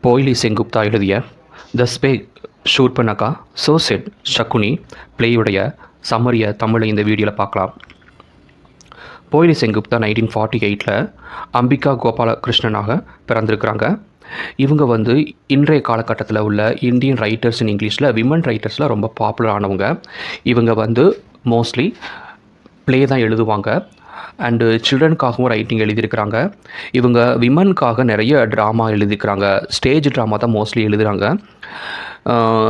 போய்லி செங்குப்தா எழுதிய த spake Shoorpanakha so said ஷகுனி பிளேயுடைய சம்மரியை தமிழை இந்த வீடியோவில் பார்க்கலாம். போய்லி செங்குப்தா 1948 அம்பிகா கோபாலகிருஷ்ணனாக பிறந்திருக்கிறாங்க. இவங்க இன்றைய காலகட்டத்தில் உள்ள இந்தியன் ரைட்டர்ஸ் இன் இங்கிலீஷில் விமன் ரைட்டர்ஸில் ரொம்ப பாப்புலர் ஆனவங்க. இவங்க மோஸ்ட்லி ப்ளே தான் எழுதுவாங்க அண்டு சில்ட்ரனுக்காகவும் ரைட்டிங் எழுதியிருக்கிறாங்க. இவங்க விமனுக்காக நிறைய ட்ராமா எழுதியிருக்கிறாங்க. ஸ்டேஜ் ட்ராமா தான் மோஸ்ட்லி எழுதுகிறாங்க.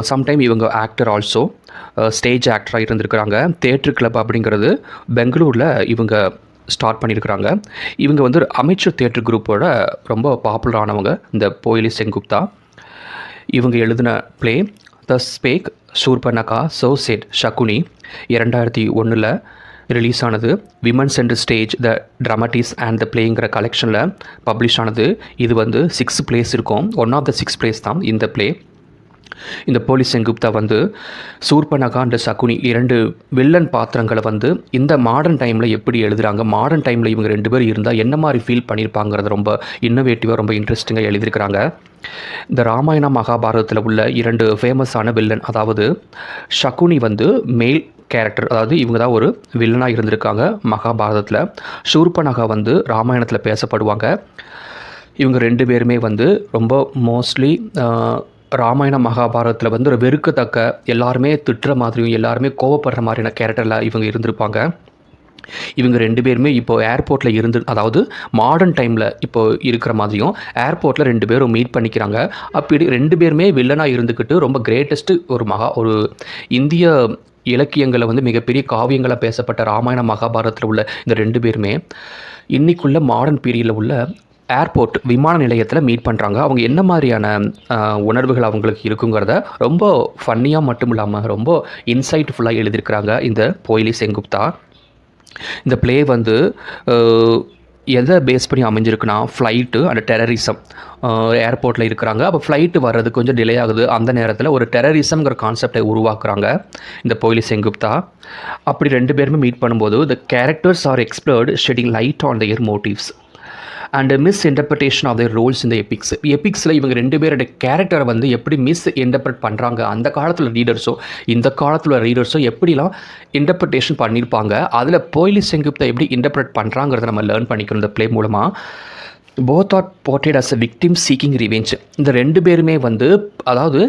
சம்டைம் இவங்க ஆக்டர் ஆல்சோ ஸ்டேஜ் ஆக்டராக இருந்திருக்கிறாங்க. தேட்ரு கிளப் அப்படிங்கிறது பெங்களூரில் இவங்க ஸ்டார்ட் பண்ணியிருக்கிறாங்க. இவங்க அமைச்சர் தேட்ரு குரூப்போட ரொம்ப பாப்புலரானவங்க இந்த போய்லி செங்குப்தா. இவங்க எழுதின play thus spake Shoorpanakha so said Shakuni 2001 release ஆனது. Women's and stage the dramatist and the பிளேங்கிற கலெக்ஷனில் பப்ளிஷ் ஆனது. இது 6 பிளேஸ் இருக்கும். ஒன் ஆஃப் த 6 பிளேஸ் தான் இந்த பிளே. இந்த போய்லி செங்குப்தா சூர்பனகா அண்ட் சகுனி 2 வில்லன் பாத்திரங்களை இந்த மாடர்ன் டைமில் எப்படி எழுதுகிறாங்க, மாடர்ன் டைமில் இவங்க 2 பேர் இருந்தால் என்ன மாதிரி ஃபீல் பண்ணியிருப்பாங்கிறத ரொம்ப இன்னோவேட்டிவாக ரொம்ப இன்ட்ரெஸ்டிங்காக எழுதியிருக்கிறாங்க. இந்த ராமாயண மகாபாரதத்தில் உள்ள 2 ஃபேமஸான வில்லன், அதாவது ஷகுனி மேல் கேரக்டர், அதாவது இவங்க தான் ஒரு வில்லனாக இருந்திருக்காங்க மகாபாரதத்தில். ஷூர்பனகா ராமாயணத்தில் பேசப்படுவாங்க. இவங்க 2 பேருமே ரொம்ப மோஸ்ட்லி ராமாயண மகாபாரதத்தில் ஒரு வெறுக்கத்தக்க, எல்லாருமே திட்டுற மாதிரியும் எல்லாருமே கோவப்படுற மாதிரியான கேரக்டரில் இவங்க இருந்திருப்பாங்க. இவங்க 2 பேருமே இப்போது ஏர்போர்ட்டில் அதாவது மாடர்ன் டைமில் இப்போது இருக்கிற மாதிரியும் ஏர்போர்ட்டில் 2 பேரும் மீட் பண்ணிக்கிறாங்க. அப்படி 2 பேருமே வில்லனாக இருந்துக்கிட்டு ரொம்ப கிரேட்டஸ்ட்டு ஒரு இந்திய இலக்கியங்களை மிகப்பெரிய காவியங்களாக பேசப்பட்ட ராமாயண மகாபாரதத்தில் உள்ள இந்த 2 பேருமே இன்றைக்குள்ள மாடர்ன் பீரியடில் உள்ள ஏர்போர்ட் விமான நிலையத்தில் மீட் பண்ணுறாங்க. அவங்க என்ன மாதிரியான உணர்வுகள் அவங்களுக்கு இருக்குங்கிறத ரொம்ப ஃபன்னியாக மட்டும் இல்லாமல் ரொம்ப இன்சைட்ஃபுல்லாக எழுதியிருக்கிறாங்க இந்த போய்லி செங்குப்தா. இந்த ப்ளே எதை பேஸ் பண்ணி அமைஞ்சிருக்குன்னா ஃப்ளைட்டு அண்ட் டெரரிசம். ஏர்போர்ட்டில் இருக்கிறாங்க. அப்போ ஃப்ளைட்டு வர்றது கொஞ்சம் டிலே ஆகுது. அந்த நேரத்தில் ஒரு டெரரிசம்ங்கிற கான்செப்டை உருவாக்குறாங்க இந்த போய்லி செங்குப்தா. அப்படி 2 பேருமே மீட் பண்ணும்போது the characters are explored shedding light on their motives and misinterpretation of their roles இந்த எபிக்ஸில் இவங்க 2 பேரோட கேரக்டரை எப்படி மிஸ் இன்டர்பிரட் பண்ணுறாங்க, அந்த காலத்தில் ரீடர்ஸோ இந்த காலத்தில் ரீடர்ஸோ எப்படிலாம் இன்டர்பிரிட்டேஷன் பண்ணியிருப்பாங்க, அதில் போய்லி செங்குப்தா எப்படி இன்டர்பிரட் பண்ணுறாங்கிறத நம்ம லேர்ன் பண்ணிக்கணும் இந்த ப்ளே மூலமாக. Both are portrayed as a victim seeking revenge. இந்த 2 பேருமே அதாவது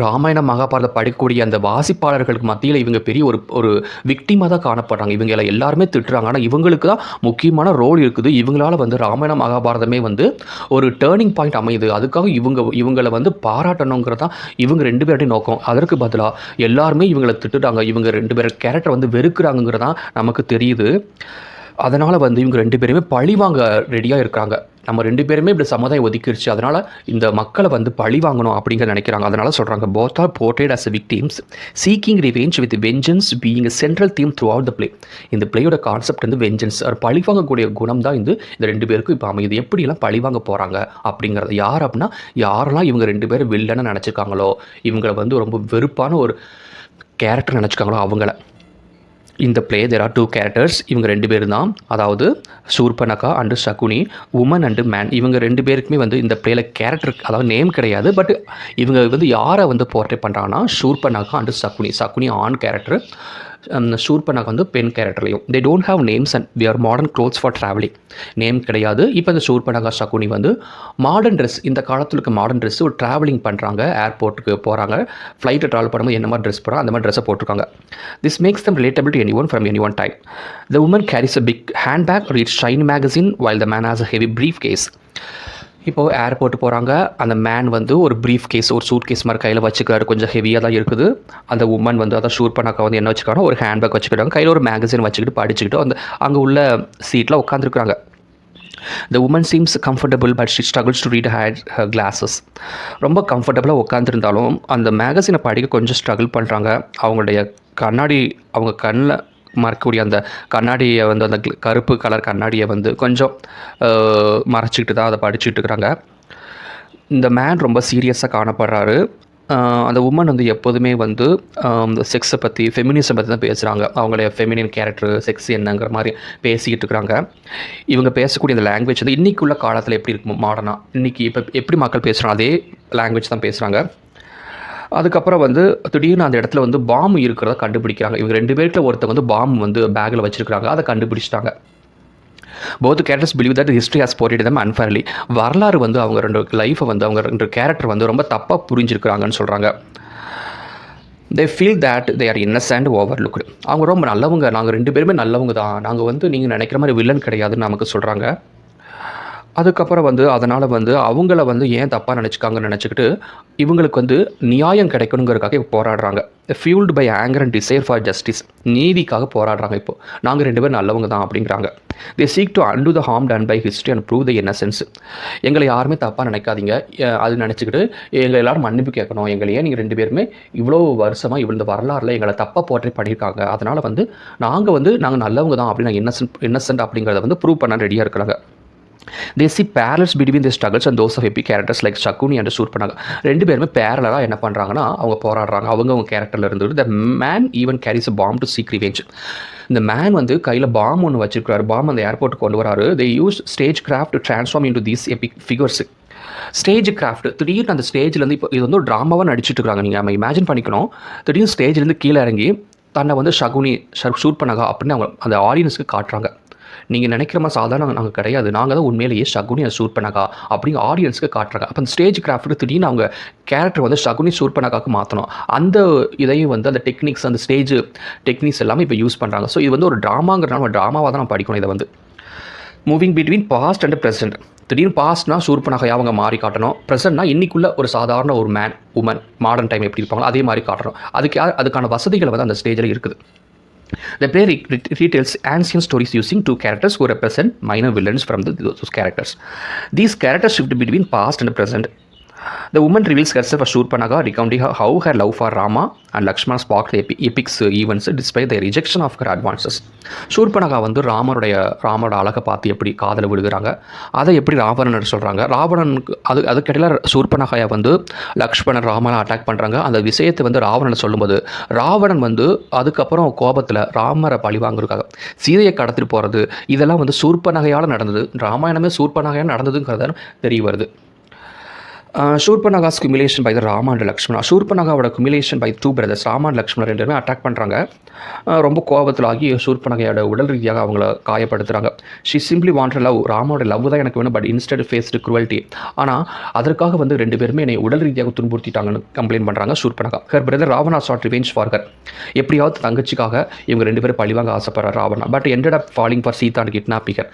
ராமாயண மகாபாரதம் படிக்கக்கூடிய அந்த வாசிப்பாளர்களுக்கு மத்தியில் இவங்க பெரிய ஒரு விக்டிமாக தான் காணப்படுறாங்க. இவங்க எல்லாருமே திட்டுறாங்க. ஆனால் இவங்களுக்கு தான் முக்கியமான ரோல் இருக்குது. இவங்களால் ராமாயண மகாபாரதமே ஒரு டேர்னிங் பாயிண்ட் அமையுது. அதுக்காக இவங்களை பாராட்டணுங்கிறது தான் இவங்க 2 பேருடைய நோக்கம். அதற்கு பதிலாக எல்லாருமே இவங்களை திட்டுறாங்க. இவங்க 2 பேர் கேரக்டர் வெறுக்கிறாங்கிறது தான் நமக்கு தெரியுது. அதனால் இவங்க 2 பேருமே பழிவாங்க ரெடியாக இருக்காங்க. நம்ம 2 பேருமே இப்படி சமுதாயம் ஒதுக்கிடுச்சு, அதனால் இந்த மக்களை பழி வாங்கணும் அப்படிங்கிற நினைக்கிறாங்க. அதனால் சொல்கிறாங்க both are portrayed as victims seeking revenge with vengeance being a central theme throughout the play. இந்த பிளேயோட கான்செப்ட் வெஞ்சன்ஸ், ஒரு பழி வாங்கக்கூடிய குணம் தான் இந்த 2 பேருக்கும் இப்போ அமையுது. எப்படிலாம் பழி வாங்க போகிறாங்க அப்படிங்கிறது யார் அப்படின்னா, யாரெல்லாம் இவங்க 2 பேரும் வில்லன்னு நினச்சிருக்காங்களோ, இவங்களை ரொம்ப வெறுப்பான ஒரு கேரக்டர் நினச்சிக்காங்களோ அவங்கள. இந்த ப்ளே தேர் ஆர் 2 கேரக்டர்ஸ். இவங்க 2 பேர் தான், அதாவது Surpanakha and Shakuni, woman and man. இவங்க 2 பேருக்குமே இந்த ப்ளேயில் கேரக்டர், அதாவது நேம் கிடையாது. பட் இவங்க யாரை போர்ட்ரே பண்ணுறாங்கன்னா சூர்பனகா அண்டு சகுனி ஆண் கேரக்டர், சூர்பனகா பெண் கேரக்டர்லையும். They don't have names and we are modern clothes for travelling. Name கிடையாது. இப்போ இந்த சூர்பனகா சகுனி மாடர்ன் ட்ரெஸ், இந்த காலத்தில் இருக்க மாடர்ன் ட்ரெஸ் ஒரு ட்ராவலிங் பண்ணுறாங்க, ஏர்போர்ட்டுக்கு போகிறாங்க, ஃப்ளைட்டை ட்ராவல் பண்ணும்போது என்ன மாதிரி ட்ரெஸ் போகிறாங்க அந்த மாதிரி ட்ரெஸ்ஸை போட்டிருக்காங்க. This makes them relatable to anyone from any one time. The woman carries a big handbag, reads Shine magazine, while the man has a heavy briefcase. இப்போது ஏர்போர்ட்டு போகிறாங்க. அந்த மேன் ஒரு ப்ரீஃப் கேஸ், ஒரு சூட் கேஸ் மாதிரி கையில் வச்சுக்கிறாரு. கொஞ்சம் ஹெவியாக தான் இருக்குது. அந்த உமன் அதான் ஷூர்பனகா என்ன வச்சுக்கிறாங்க, ஒரு ஹேண்ட்பேக் வச்சுக்கிறாங்க, கையில் ஒரு மேகசின் வச்சுக்கிட்டு படிச்சுக்கிட்டு அங்கே உள்ள சீட்டில் உட்காந்துருக்குறாங்க. The woman seems comfortable but she struggles to read her glasses. ரொம்ப கம்ஃபர்டபுளாக உட்காந்துருந்தாலும் அந்த மேகசினை படிக்க கொஞ்சம் ஸ்ட்ரகிள் பண்ணுறாங்க. அவங்களுடைய கண்ணாடி, அவங்க கண்ணில் மறக்கக்கூடிய அந்த கண்ணாடியை அந்த கருப்பு கலர் கண்ணாடியை கொஞ்சம் மறைச்சிக்கிட்டு தான் அதை படிச்சுட்டு இருக்கிறாங்க. இந்த மேன் ரொம்ப சீரியஸாக காணப்படுறாரு. அந்த உமன் வந்து எப்போதுமே வந்து செக்ஸை பற்றி ஃபெமினிசம் பற்றி தான் பேசுகிறாங்க. அவங்களுடைய ஃபெமினின் கேரக்டர் செக்ஸ் என்னங்கிற மாதிரி பேசிக்கிட்டு இருக்கிறாங்க. இவங்க பேசக்கூடிய அந்த லாங்குவேஜ் வந்து இன்றைக்கி உள்ள காலத்தில் எப்படி இருக்கும் மாடர்னாக, இன்றைக்கி இப்போ எப்படி மக்கள் பேசுகிறாங்க அதே லாங்குவேஜ் தான் பேசுகிறாங்க. அதுக்கப்புறம் வந்து திடீர்னு அந்த இடத்துல வந்து பாம்பு இருக்கிறத கண்டுபிடிக்கிறாங்க. இவங்க 2 பேருக்குள்ள ஒருத்தர் வந்து பாம்பு வந்து பேக்கில் வச்சுருக்காங்க, அதை கண்டுபிடிச்சிட்டாங்க. Both characters believe that history has portrayed them unfairly. வரலாறு வந்து அவங்க 2 லைஃப்பை வந்து அவங்க 2 கேரக்டர் வந்து ரொம்ப தப்பாக புரிஞ்சிருக்கிறாங்கன்னு சொல்கிறாங்க. They feel that they are innocent overlooked. அவங்க ரொம்ப நல்லவங்க, நாங்கள் 2 பேருமே நல்லவங்க தான், நாங்கள் வந்து நீங்கள் நினைக்கிற மாதிரி வில்லன் கிடையாதுன்னு நமக்கு சொல்கிறாங்க. அதுக்கப்புறம் வந்து அதனால் வந்து அவங்கள வந்து ஏன் தப்பாக நினச்சிக்காங்கன்னு நினச்சிக்கிட்டு இவங்களுக்கு வந்து நியாயம் கிடைக்கணுங்கிறதுக்காக போராடுறாங்க. Fuelled by anger and desire for justice. நீதிக்காக போராடுறாங்க. இப்போது நாங்கள் 2 பேரும் நல்லவங்க தான் அப்படிங்கிறாங்க. They seek to undo the harm done by history and prove the innocence. எங்களை யாருமே தப்பாக நினைக்காதீங்க, அது நினச்சிக்கிட்டு எங்களை எல்லோரும் மன்னிப்பு கேட்கணும், எங்களையே நீங்கள் 2 பேருமே இவ்வளோ வருஷமாக இவ்வளோ வரலாறுல எங்களை தப்பாக போர்ட்ரே பண்ணியிருக்காங்க, அதனால் வந்து நாங்கள் நல்லவங்க தான் அப்படின்னு இன்னசென்ட் அப்படிங்கிறத வந்து ப்ரூவ் பண்ண ரெடியாக இருக்கிறாங்க. They see parallels between the struggles and those of epic characters like Shakuni and Surpanaga. 2 பேருமே பேரலாக என்ன பண்ணுறாங்கன்னா அவங்க போராடுறாங்க. அவங்க கேரக்டரில் இருந்துட்டு the man even carries a bomb to seek revenge. இந்த மேன் வந்து கையில் பாம் ஒன்று வச்சிருக்கிறாரு. பாம் அந்த ஏர்போர்ட்டுக்கு கொண்டு வராரு. They use stage craft to transform into these epic figures. Stage craft. திடீர்னு அந்த ஸ்டேஜ்லேருந்து இப்போ இது வந்து ஒரு ட்ராமாவாக நடிச்சிட்டு இருக்காங்க. நீங்கள் நம்ம இமேஜின் பண்ணிக்கணும். திடீர்னு ஸ்டேஜ்லேருந்து கீழே இறங்கி தன்னை வந்து சூர்பனகா அப்படின்னு அவங்க அந்த ஆடியன்ஸுக்கு காட்டுறாங்க. நீங்கள் நினைக்கிற மாதிரி சாதாரண நாங்கள் கிடையாது, நாங்கள் தான் உண்மையிலேயே சகுனி சூர்பனகா அப்படிங்க ஆடியன்ஸுக்கு காட்டுறாங்க. அப்போ அந்த ஸ்டேஜ் கிராஃப்ட்டு திடீர்னு அவங்க கேரக்டர் வந்து சகுனி சூர்பனகாவுக்கு மாற்றணும். அந்த இதையும் வந்து அந்த டெக்னிக்ஸ், அந்த ஸ்டேஜ் டெக்னிக்ஸ் எல்லாமே இப்போ யூஸ் பண்ணுறாங்க. ஸோ இது வந்து ஒரு ட்ராமாங்கிறனால நம்ம ட்ராமாவாக தான் நம்ம படிக்கணும். இதை வந்து moving between past and present. திடீர்னு பாஸ்ட்னா சூர்பனகையாக அவங்க மாறி காட்டணும். ப்ரெசென்ட்னா இன்னைக்குள்ள ஒரு சாதாரண ஒரு மேன் உமன் மாடர்ன் டைம் எப்படி இருப்பாங்களோ அதே மாதிரி காட்டணும். அதுக்கான வசதிகள் வந்து அந்த ஸ்டேஜில் இருக்குது. The play retells ancient stories using 2 characters who represent minor villains from those characters. These characters shift between past and present. The woman reveals herself as Shurpanaga, recounting how her love for Rama and Lakshmana sparked epic events despite the rejection of her advances. Shurpanaga வந்து ராமரோட அழகை பார்த்து எப்படி காதல விழுகிறாங்க, அதை எப்படி ராவணன் சொல்கிறாங்க. ராவணனுக்கு அதுக்கிடையில் சூர்பனகாயை வந்து லக்ஷ்மணன் ராமனை அட்டாக் பண்ணுறாங்க. அந்த விஷயத்தை வந்து ராவணன் சொல்லும்போது ராவணன் வந்து அதுக்கப்புறம் கோபத்தில் ராமரை பழி வாங்குறதுக்காக சீதையை கடத்திட்டு போகிறது, இதெல்லாம் வந்து சூர்பனகையால் நடந்தது. ராமாயணமே சூர்பனகையால் நடந்ததுங்கிறத தெரிய வருது. Shurpanaga's accumulation by the Rama and Lakshmana. Shurpanagaவோட accumulation by 2 brothers Rama and Lakshmanan 2 பேருமே அட்டாக் பண்ணுறாங்க. ரொம்ப கோபத்திலாகி சூர்பனகையோட உடல் ரீதியாக அவங்கள காயப்படுத்துகிறாங்க. She simply want love. ராமாவோட லவ் தான் எனக்கு வேணும், பட் இன்ஸ்டெட் ஃபேஸ்டு குருவல்ட்டி. ஆனால் அதற்காக வந்து 2 பேருமே என்னை உடல் ரீதியாக துன்புறுத்திட்டாங்கன்னு கம்ப்ளைண்ட் பண்ணுறாங்க Shoorpanakha. Her brother Ravana sought revenge for her. எப்படியாவது தங்கச்சிக்காக இவங்க 2 பேரும் பழிவாங்க ஆசைப்படுறார் Ravana. But ended up falling for Sita and kidnapping her.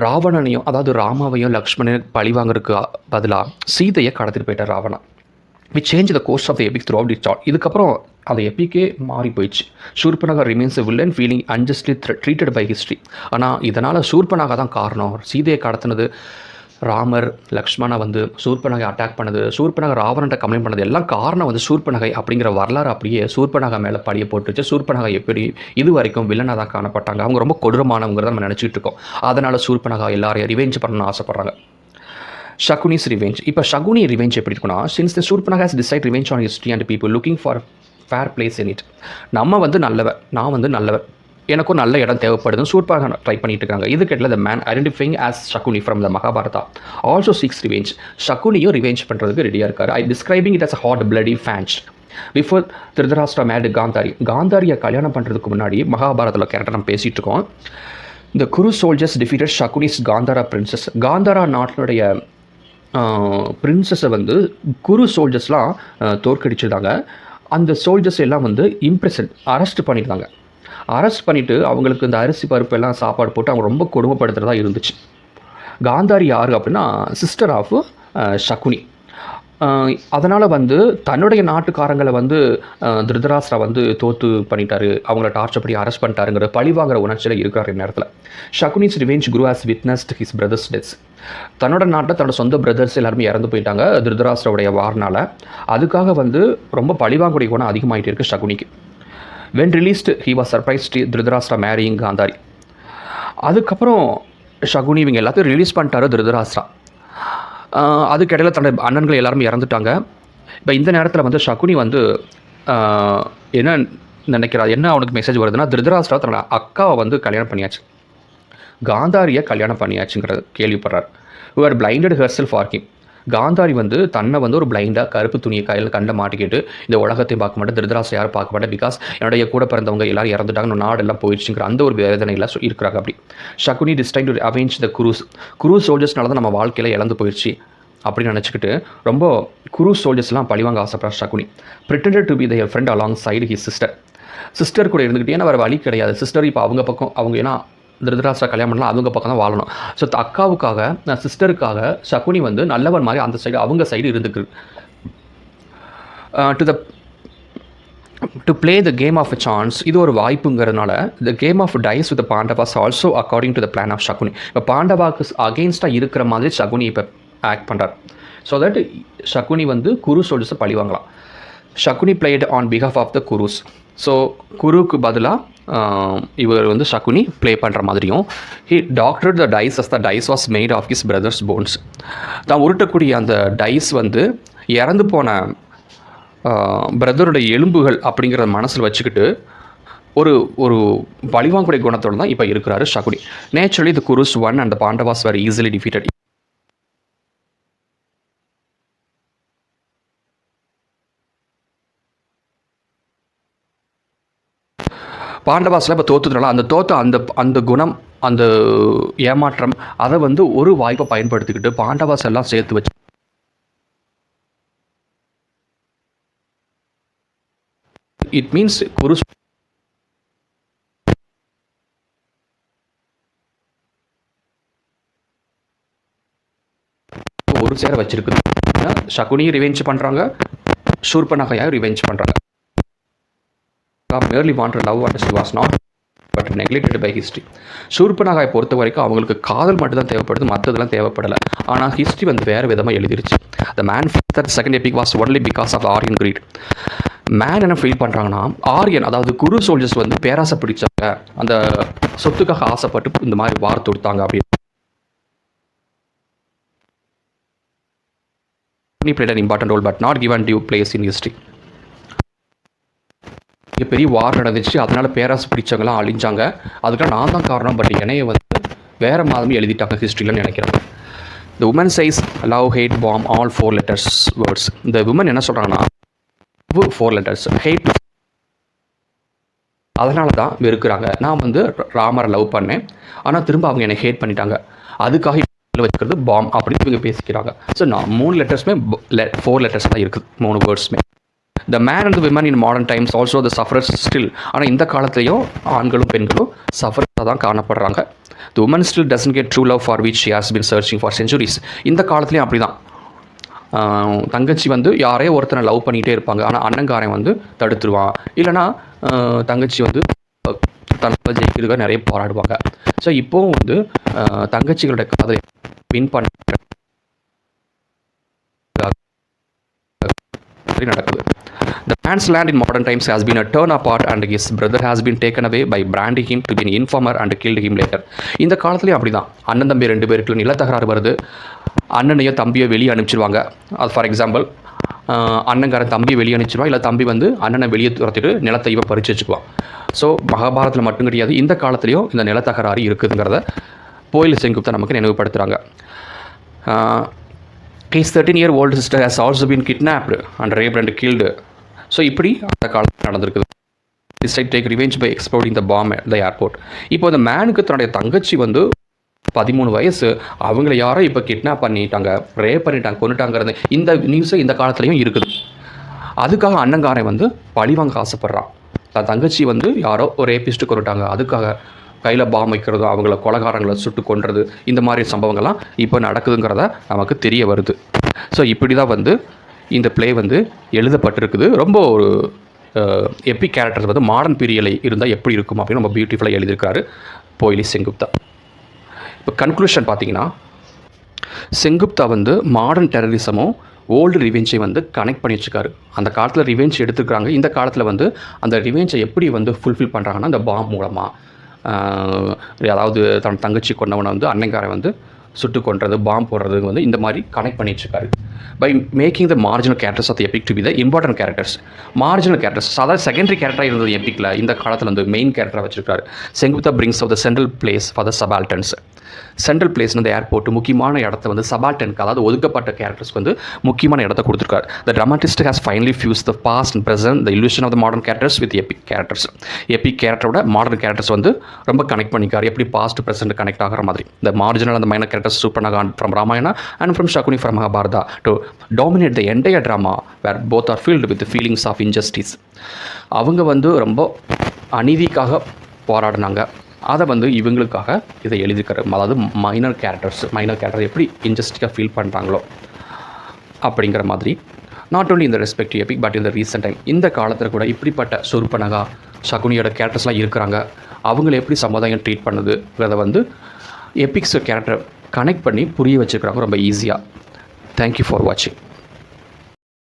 ராவணனையும் அதாவது ராமாவையும் லக்ஷ்மணனையும் பழி வாங்குறதுக்கு பதிலாக சீதையை கடத்திட்டு போயிட்டார் Ravana. We change the course of the epic throughout its all. இதுக்கப்புறம் அந்த எப்பிக்கே மாறி போயிடுச்சு. Shoorpanakha remains a villain feeling unjustly treated by history. ஆனால் இதனால் சூர்பனகா தான் காரணம். சீதையை கடத்தினது ராமர், லக்ஷ்மணா வந்து சூர்பனகை அட்டாக் பண்ணது, சூர்பனகை ராவணன்ட்ட கம்ப்ளைண்ட் பண்ணது எல்லாம் காரணம் வந்து சூர்பனகை அப்படிங்கிற வரலாறு அப்படியே சூர்பனகா மேலே படியை போட்டுச்சு. சூர்பனகை எப்படி இது வரைக்கும் வில்லனாக தான் காணப்பட்டாங்க, அவங்க ரொம்ப கொடூரமானவங்கிறத நம்ம நினச்சிட்டு இருக்கோம். அதனால் சூர்பனகா எல்லாரையும் ரிவெஞ்ச் பண்ணணும்னு ஆசைப்பட்றாங்க. ஷகுனிஸ் ரிவெஞ்ச். இப்போ ஷகுனி ரிவெஞ்ச் எப்படி இருக்குன்னா, since the Surpanakha has decide revenge on history and people looking for fair place in it. நம்ம வந்து நல்லவர், நான் வந்து நல்லவர், எனக்கும் நல்ல இடம் தேவைப்படுதுன்னு சூர்பனகா ட்ரை பண்ணிட்டு இருக்காங்க. இது கேட்டில் the man identifying as Shakuni from the Mahabharata also seeks revenge. ஷகுனியும் ரிவெஞ்ச் பண்ணுறதுக்கு ரெடியாக இருக்காரு. I describing it as a hot bloody French. Before Dhritarashtra made காந்தாரியை கல்யாணம் பண்ணுறதுக்கு முன்னாடி மகாபாரதத்தில் கேரக்டர் நம்ம பேசிகிட்டு இருக்கோம். இந்த Kuru soldiers defeated Shakuni's Gandhara princess. Gandhara நாட்டினுடைய பிரின்சஸை வந்து குரு சோல்ஜர்ஸ்லாம் தோற்கடிச்சிருந்தாங்க. அந்த சோல்ஜர்ஸ் எல்லாம் வந்து அரெஸ்ட் பண்ணியிருந்தாங்க. அரெஸ்ட் பண்ணிவிட்டு அவங்களுக்கு இந்த அரிசி பருப்பு எல்லாம் சாப்பாடு போட்டு அவங்க ரொம்ப கொடுமைப்படுத்துகிறதா இருந்துச்சு. காந்தாரி யார் அப்படின்னா சிஸ்டர் ஆஃப் ஷகுனி. அதனால் வந்து தன்னுடைய நாட்டுக்காரங்களை வந்து திருதராஷ்டிரா வந்து தோற்று பண்ணிட்டாரு, அவங்கள டார்ச்சர் பண்ணி அரெஸ்ட் பண்ணிட்டாருங்கிற பழி வாங்குற உணர்ச்சியில் இருக்கிறார் நேரத்தில். Shakuni's revenge Kuru has witnessed his brothers deaths. தன்னோட நாட்டில் தன்னோட சொந்த பிரதர்ஸ் எல்லாருமே இறந்து போயிட்டாங்க திருதராஷ்டிராவுடைய வார்னால். அதுக்காக வந்து ரொம்ப பழிவாங்குடைய குணம் அதிகமாகிட்டே இருக்குது ஷகுனிக்கு. When released, he was surprised Dhritarashtra marrying Gandhari. அதுக்கப்புறம் ஷகுனி இவங்க எல்லாத்தையும் ரிலீஸ் பண்ணிட்டாரு திருதராஷ்டிரா. அதுக்கிடையில் தன்னோட அண்ணன்கள் எல்லாருமே இறந்துட்டாங்க. இப்போ இந்த நேரத்தில் வந்து சகுனி வந்து என்ன நினைக்கிறார், என்ன அவனுக்கு மெசேஜ் வருதுன்னா, திருதராஷ்டிரா தன்னோட அக்காவை வந்து கல்யாணம் பண்ணியாச்சு, காந்தாரியை கல்யாணம் பண்ணியாச்சுங்கிறது கேள்விப்படுறார். who had blinded herself for him. Gandhari வந்து தன்னை வந்து ஒரு பிளைண்டாக கருப்பு துணியை கையில் கண்ட மாட்டிக்கிட்டு இந்த உலகத்தை பார்க்க மாட்டேன், திருதராஷ்டிரா யாரும் பார்க்க மாட்டேன், பிகாஸ் என்னுடைய கூட பிறந்தவங்க எல்லாரும் இறந்துட்டாங்க, நாடெல்லாம் போயிடுச்சுங்கிற அந்த ஒரு வேதனையில் இருக்கிறாங்க. அப்படி Shakuni this time to arrange the Kurus சோல்ஜர்ஸ்னால தான் நம்ம வாழ்க்கையில் இழந்து போயிடுச்சு அப்படின்னு நினச்சிக்கிட்டு ரொம்ப குரூஸ் சோல்ஜர்ஸ்லாம் பழிவாங்க ஆசைப்படுற Shakuni pretended to be their friend alongside his sister கூட இருந்துக்கிட்டே ஏன்னா வேறு வழி கிடையாது. சிஸ்டர் இப்போ அவங்க பக்கம், அவங்க ஏன்னா திருதராஷ்டிரா கல்யாணம் பண்ணலாம், அவங்க பக்கம் தான் வாழணும். ஸோ அக்காவுக்காக சிஸ்டருக்காக சகுனி வந்து நல்லவன் மாதிரி அந்த சைடு அவங்க சைடு இருந்துக்கு to play the game of a chance. இது ஒரு வாய்ப்புங்கிறதுனால the game of dice with Pandavas also according to the plan of Shakuni. இப்போ பாண்டவாக்கு அகெயின்ஸ்டாக இருக்கிற மாதிரி சகுனி இப்போ ஆக்ட் பண்ணுறார். ஸோ தட் சகுனி வந்து குரு சோல்ஜர்ஸை பழி வாங்கலாம். Shakuni played on behalf of the Kurus. So குருக்கு பதிலாக இவர் வந்து சகுனி ப்ளே பண்ணுற மாதிரியும் he doctor the dice as the dice was made of his brothers bones. தான் உருட்டக்கூடிய அந்த டைஸ் வந்து இறந்து போன பிரதருடைய எலும்புகள் அப்படிங்கிறத மனசில் வச்சுக்கிட்டு ஒரு ஒரு பழிவாங்கக்கூடிய குணத்தோடு தான் இப்போ இருக்கிறாரு Shakuni. Naturally the Kurus won and the Pandavas were easily defeated. பாண்டவாஸில் இப்போ தோற்றுனால அந்த குணம், அந்த ஏமாற்றம், அதை வந்து ஒரு வாய்ப்பை பயன்படுத்திக்கிட்டு பாண்டவாஸ் எல்லாம் சேர்த்து வச்சு இட் மீன்ஸ் குரு ஒரு சேர வச்சிருக்குது. சகுனியை ரிவெஞ்ச் பண்ணுறாங்க, சூர்பனகையாக ரிவெஞ்ச் பண்ணுறாங்க. merely wanted love and she was not but neglected by history. சூர்பனகாயை பொறுத்த வரைக்கும் அவங்களுக்கு காதல் மட்டும் தான் தேவைப்படுது, மற்றதெல்லாம் தேவைப்படலை. ஆனால் ஹிஸ்ட்ரி வந்து வேறு விதமாக எழுதிருச்சு. The man felt that second epic was only because of Aryan greed. Man என்ன ஃபீல் பண்ணுறாங்கன்னா, ஆரியன் அதாவது குரு சோல்ஜர்ஸ் வந்து பேராசை பிடிச்சாங்க, அந்த சொத்துக்காக ஆசைப்பட்டு இந்த மாதிரி வார் தொடுத்தாங்க அப்படின்னு. played an important role but not given due place in history. பெரிய வார் நடந்துச்சு, அதனால் பேராசை பிடிச்சவங்களாம் அழிஞ்சாங்க, அதுக்கெல்லாம் நான் தான் காரணம், பட் என்னைய வந்து வேறு மாதிரி எழுதிட்டாங்க ஹிஸ்ட்ரியில்னு நினைக்கிறேன். The woman says love hate bomb all 4 letters words. இந்த உமன் என்ன சொல்கிறாங்கன்னா 4 letters ஹேட், அதனால தான் வெறுக்கிறாங்க. நான் வந்து ராமரை லவ் பண்ணேன், ஆனால் திரும்ப அவங்க என்னை ஹேட் பண்ணிட்டாங்க, அதுக்காக வச்சுக்கிறது பாம் அப்படின்னு இவங்க பேசிக்கிறாங்க. ஸோ நான் 3 letters-மே 4 letters தான் இருக்குது, 3 வேர்ட்ஸுமே. The man and the women in modern times also the sufferers still. ஆனால் இந்த காலத்துலேயும் ஆண்களும் பெண்களும் சஃபராக தான் காணப்படுறாங்க. The woman still doesn't get true love for which she has been searching for centuries. இந்த காலத்துலேயும் அப்படி தான். தங்கச்சி வந்து யாரையோ ஒருத்தனை லவ் பண்ணிகிட்டே இருப்பாங்க, ஆனால் அண்ணங்காரன் வந்து தடுத்துருவான், இல்லைனா தங்கச்சி வந்து தன்னை ஜெயிக்கிறதுக்காக நிறைய போராடுவாங்க. ஸோ இப்போவும் வந்து தங்கச்சிகளோட காதலை வின் பண்ண நடக்குது. The man's land in modern times has been a turn apart and his brother has been taken away by branding him to be an informer and killed him later. இந்த காலத்துலேயும் அப்படி தான். அண்ணன் தம்பி 2 பேருக்கு நிலத்தகராறு வருது, அண்ணனையோ தம்பியோ வெளியே அனுப்பிச்சிருவாங்க. அது ஃபார் எக்ஸாம்பிள் அண்ணங்காரன் தம்பி வெளியே அனுப்பிச்சிருவான், இல்லை தம்பி வந்து அண்ணனை வெளியே துரத்திட்டு நிலத்தை இவன் பறிச்சு வச்சுக்குவான். ஸோ மகாபாரதத்தில் மட்டும் கிடையாது, இந்த காலத்துலேயும் இந்த நிலத்தகராறு இருக்குதுங்கிறத போயிலி செங்குப்தா நமக்கு நினைவுபடுத்துகிறாங்க. His 13-year-old sister has also been kidnapped and raped and killed. So இப்படி அந்த காலத்தில் நடந்திருக்குது. Decide take revenge by exploding the bomb at the airport. இப்போ அந்த மேனுக்கு தன்னுடைய தங்கச்சி வந்து 13 வயசு, அவங்கள யாரோ இப்போ கிட்னாப் பண்ணிட்டாங்க, ரேப் பண்ணிட்டாங்க, கொண்டுட்டாங்கிறது இந்த நியூஸை இந்த காலத்துலேயும் இருக்குது. அதுக்காக அண்ணங்காரன் வந்து பழிவாங்க ஆசைப்பட்றான். தன் தங்கச்சி வந்து யாரோ ஒரு ரேபிஸ்ட்டு கொண்டுட்டாங்க, அதுக்காக கையில் பாம் வைக்கிறதும் அவங்கள கொலைகாரங்களை சுட்டு கொன்றது, இந்த மாதிரி சம்பவங்கள்லாம் இப்போ நடக்குதுங்கிறத நமக்கு தெரிய வருது. ஸோ இப்படி தான் வந்து இந்த ப்ளே வந்து எழுதப்பட்டிருக்குது. ரொம்ப ஒரு எபிக் கேரக்டர்ஸ் வந்து மாடர்ன் பீரியடில் இருந்தால் எப்படி இருக்கும் அப்படின்னு ரொம்ப பியூட்டிஃபுல்லாக எழுதியிருக்காரு போயிலி செங்குப்தா. இப்போ கன்க்ளூஷன் பார்த்தீங்கன்னா, செங்குப்தா வந்து மாடர்ன் டெரரிசமும் ஓல்டு ரிவெஞ்சை வந்து கனெக்ட் பண்ணி வச்சுருக்காரு. அந்த காலத்தில் ரிவெஞ்ச் எடுத்துருக்காங்க, இந்த காலத்தில் வந்து அந்த ரிவெஞ்சை எப்படி வந்து ஃபுல்ஃபில் பண்ணுறாங்கன்னா அந்த பாம் மூலமாக, அதாவது தன் தங்கச்சி கொண்டவனை வந்து அன்னைக்காரன் வந்து சுட்டு கொன்றது, பாம் போடுறது வந்து இந்த மாதிரி கனெக்ட் பண்ணி வச்சுருக்காரு. by making the marginal characters of the epic to be the important characters. Marginal characters, சாதாரண செகண்டரி கேரக்டராக இருந்தது எப்பிக்கில் இந்த காலத்தில் வந்து மெயின் கேரக்டராக வச்சிருக்காரு. Sengupta brings out the central place for the subalterns. Central place இந்த ஏர்போர்ட் முக்கியமான இடத்த வந்து சபால்டனுக்கு, அதாவது ஒதுக்கப்பட்ட கேரக்டர்ஸ்க்கு வந்து முக்கியமான இடத்த கொடுத்துருக்காரு. The dramatist has finally fuse the past and present the illusion of the modern characters with epic characters. Epic கேரக்டரோட மாடர்ன் கேரக்டர்ஸ் வந்து ரொம்ப கனெக்ட் பண்ணிக்காரு, எப்படி பாஸ்ட் ப்ரெசென்ட் கனெக்ட் ஆகிற மாதிரி. த மார்ஜினல் அந்த minor characters Shoorpanakha from Ramayana and from Shakuni from Mahabharata to dominate the entire drama where both are filled with feelings of injustice. அவங்க வந்து ரொம்ப அநீதிக்காக போராடினாங்க, அதை வந்து இவங்களுக்காக இதை எழுதியிருக்காரு. அதாவது மைனர் கேரக்டர் எப்படி இன்ஜஸ்டிக்காக ஃபீல் பண்ணுறாங்களோ அப்படிங்கிற மாதிரி. நாட் ஓன்லி இந்த ரெஸ்பெக்டிவ் எபிக் பட் இந்த ரீசெண்ட் டைம் இந்த காலத்தில் கூட இப்படிப்பட்ட சூர்பனகா சகுனியோட கேரக்டர்ஸ்லாம் இருக்கிறாங்க. அவங்கள எப்படி சமுதாயம் ட்ரீட் பண்ணுதுங்கிறத வந்து எபிக்ஸ் கேரக்டர் கனெக்ட் பண்ணி புரிய வச்சுருக்கிறாங்க ரொம்ப ஈஸியாக. தேங்க்யூ ஃபார் வாட்சிங்.